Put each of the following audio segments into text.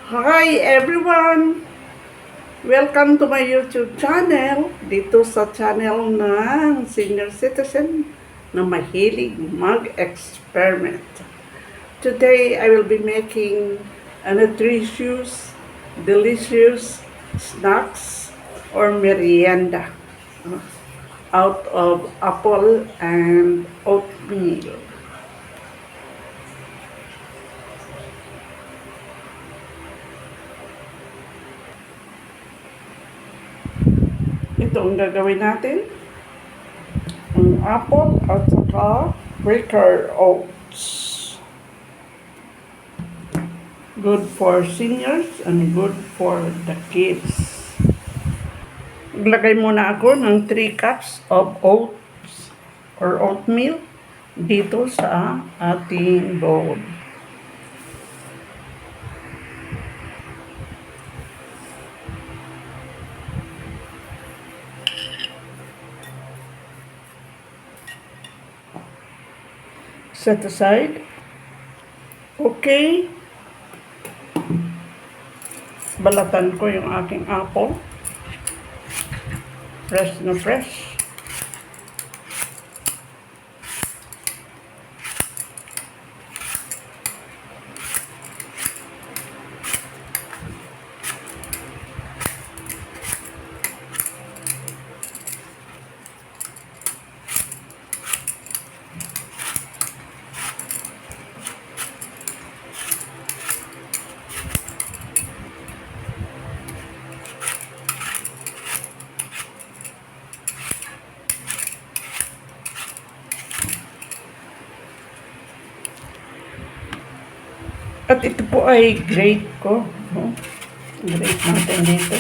Hi everyone! Welcome to my YouTube channel. Dito sa channel ng senior citizen na mahilig mag-experiment. Today, I will be making a nutritious, delicious snacks or merienda out of apple and oatmeal. Ito ang gagawin natin. Ang apple at saka Quaker oats. Good for seniors and good for the kids. Maglagay muna ako ng 3 cups of oats or oatmeal dito sa ating bowl. Set aside. Okay. Balatan ko yung aking apple. Fresh na fresh. At ito po ay grate ko. No? Grate natin dito.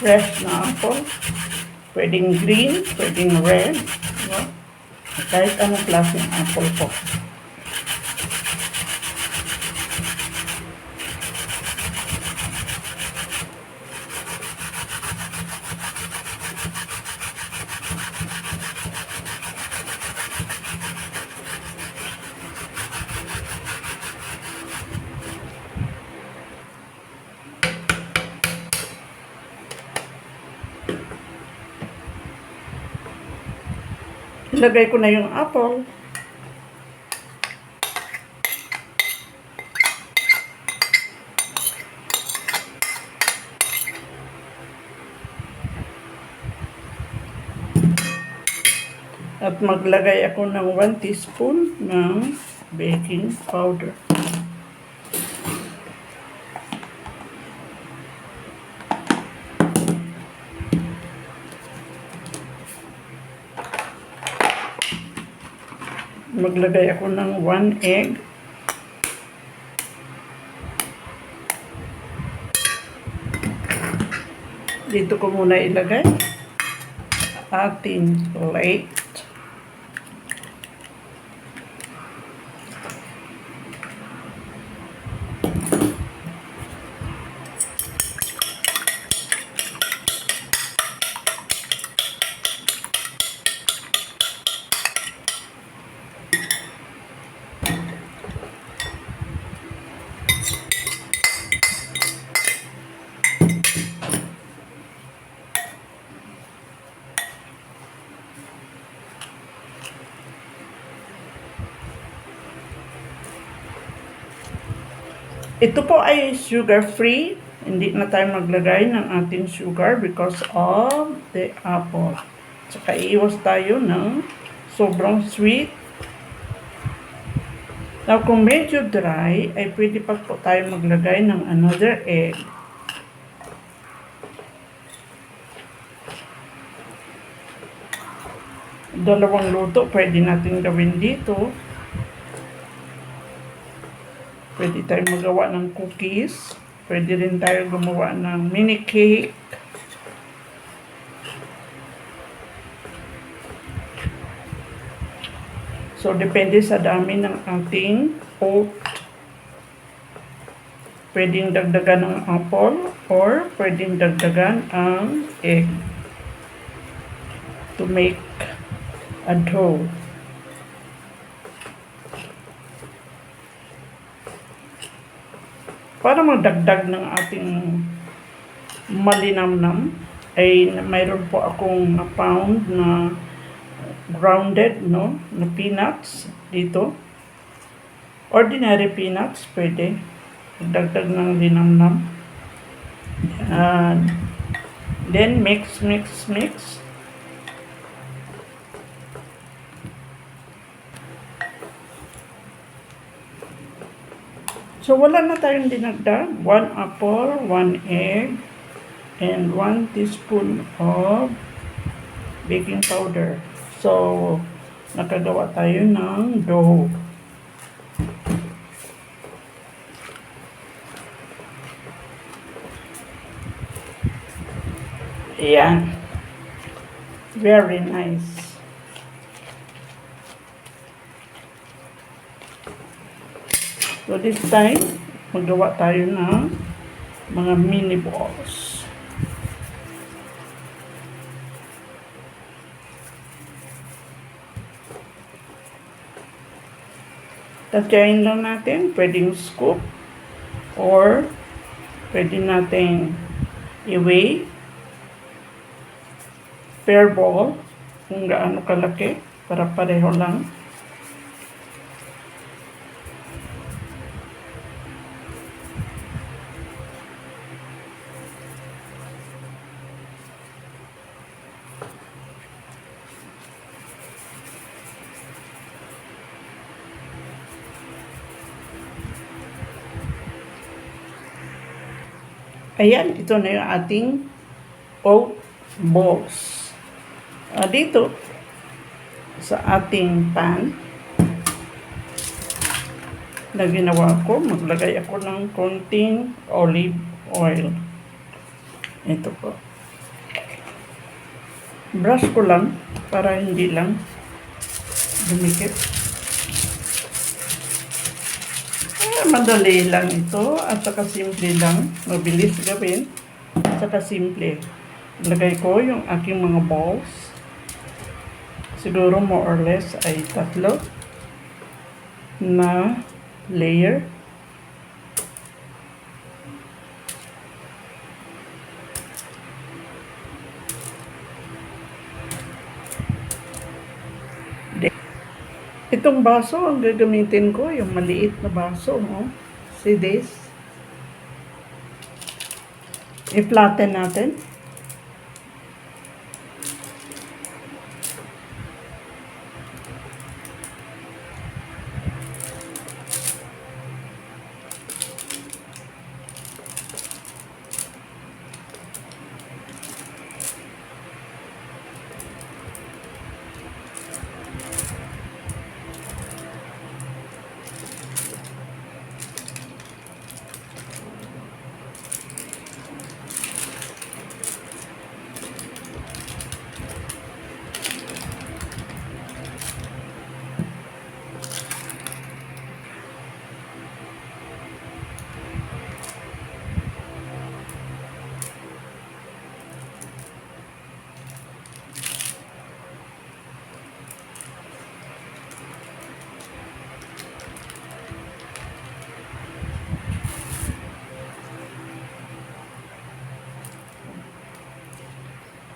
Fresh na apple. Pwedeng green, pwedeng red. No? Kahit anong klaseng apple po. Ilagay ko na yung apple. At maglagay ako ng 1 teaspoon ng baking powder. Maglagay ako ng 1 egg. Dito ko muna ilagay ating plate. Ito po ay sugar-free. Hindi na tayo maglagay ng ating sugar because of the apple. Tsaka iiwas tayo ng sobrang sweet. Now, kung medyo dry, ay pwede pa po tayo maglagay ng another egg. Dalawang luto pwede natin gawin dito. Pwede tayong magawa ng cookies. Pwede rin tayo gumawa ng mini cake. So, depende sa dami ng ating oat. Pwedeng dagdagan ng apple or pwedeng dagdagan ang egg. to make a dough. Para magdagdag ng ating malinamnam, ay mayroon po akong pound na grounded, no, na peanuts dito. Ordinary peanuts, pwede. Dagdag ng linamnam. And then mix. So, wala na tayong dinagdag. 1 apple, 1 egg, and 1 teaspoon of baking powder. So, nakagawa tayo ng dough. Ayan. Very nice. So, this time, magawa tayo ng mga mini balls. Tatyain lang natin, pwedeng scoop or pwede natin i-weigh per ball kung gaano kalaki para pareho lang. Ayan, ito na yung ating oat balls. Dito, sa ating pan, na ginawa ko, maglagay ako ng konting olive oil. Ito po. Brush ko lang, para hindi lang dumikit. Madali lang ito, at saka simple lang. Mabilis gawin, at saka simple. Lagay ko yung aking mga balls. Siguro more or less ay 3 na layer. Itong baso, ang gagamitin ko, yung maliit na baso. Oh. See this? I-flatten natin.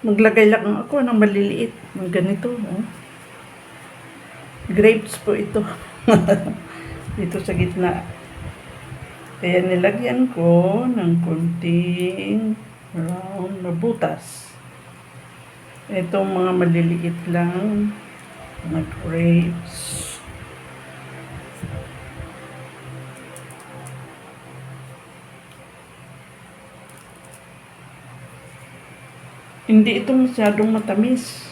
Maglagay lang ako ng maliliit ng ganito. Oh. Grapes po ito. Dito sa gitna. Kaya nilagyan ko ng kunting round na butas. Itong mga maliliit lang na grapes. Hindi ito masyadong matamis.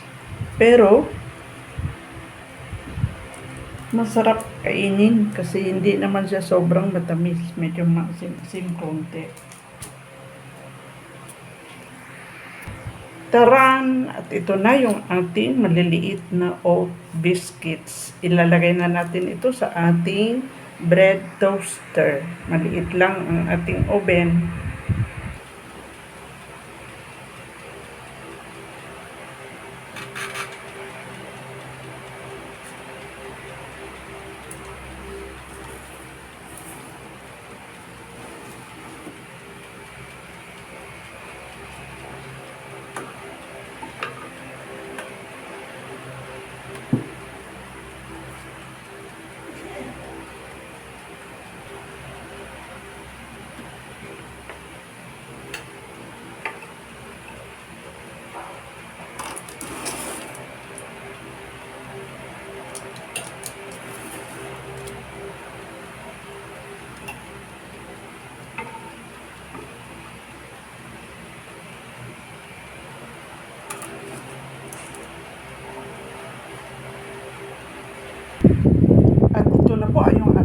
Pero, masarap kainin kasi hindi naman siya sobrang matamis. Medyo maasim konti. Taran! At ito na yung ating maliliit na oat biscuits. Ilalagay na natin ito sa ating bread toaster. Maliit lang ang ating oven.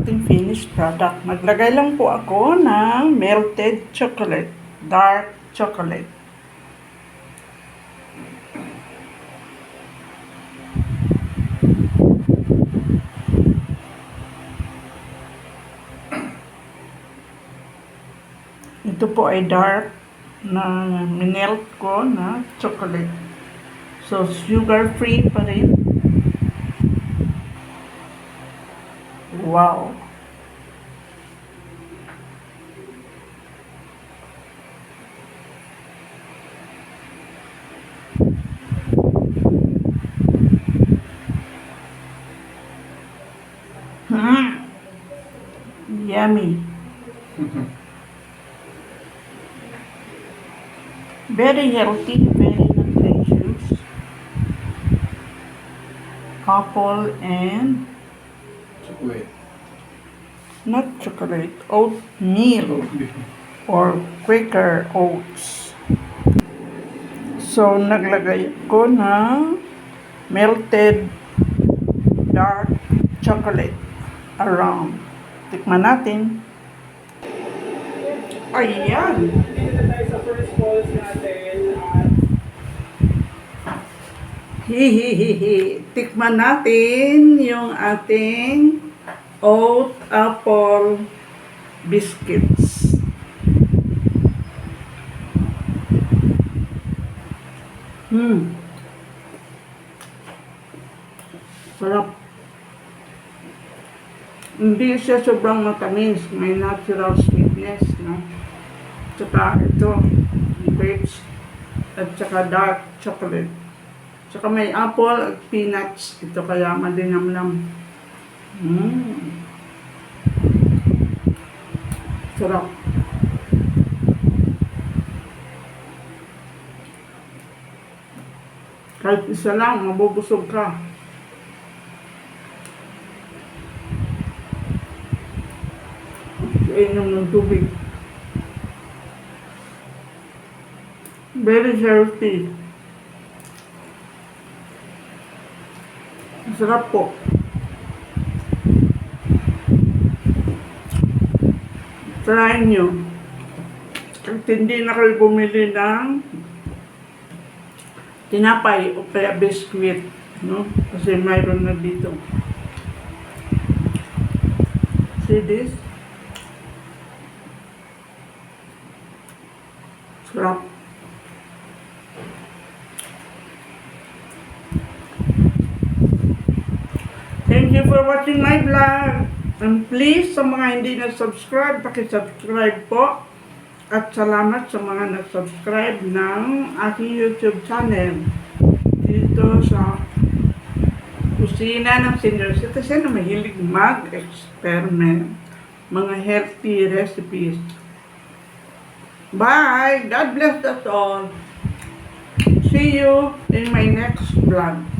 ating finished product. Naglagay lang po ako ng melted chocolate, dark chocolate. Ito po ay dark na minelt ko na chocolate. So, sugar-free pa rin. Wow! Yummy! Very healthy, very nutritious. Apple and Chocolate. not chocolate, oatmeal or Quaker oats. So, naglagay ko ng melted dark chocolate around. Tikman natin. Ayan! Dito na tayo sa first calls natin. Hihihihi. Tikman natin yung ating oat apple biscuits. Sarap. Hindi siya sobrang matamis. May natural sweetness, no? Tsaka ito, grapes, at tsaka dark chocolate. Tsaka may apple at peanuts. Ito kaya malinamnam. Sarap. Kahit isa lang, mabubusog ka. Inom ng tubig. Very healthy. Sarap po. Try nyo. Kahit hindi na kayo bumili ng tinapay o kaya biscuit, no? Kasi mayroon na dito. See this? Sarap. Thank you for watching my vlog. And please, sa mga hindi na-subscribe, paki-subscribe po. At salamat sa mga na-subscribe ng aking YouTube channel. Dito sa kusina ng senior citizen na mahilig mag-experiment. Mga healthy recipes. Bye! God bless us all. See you in my next vlog.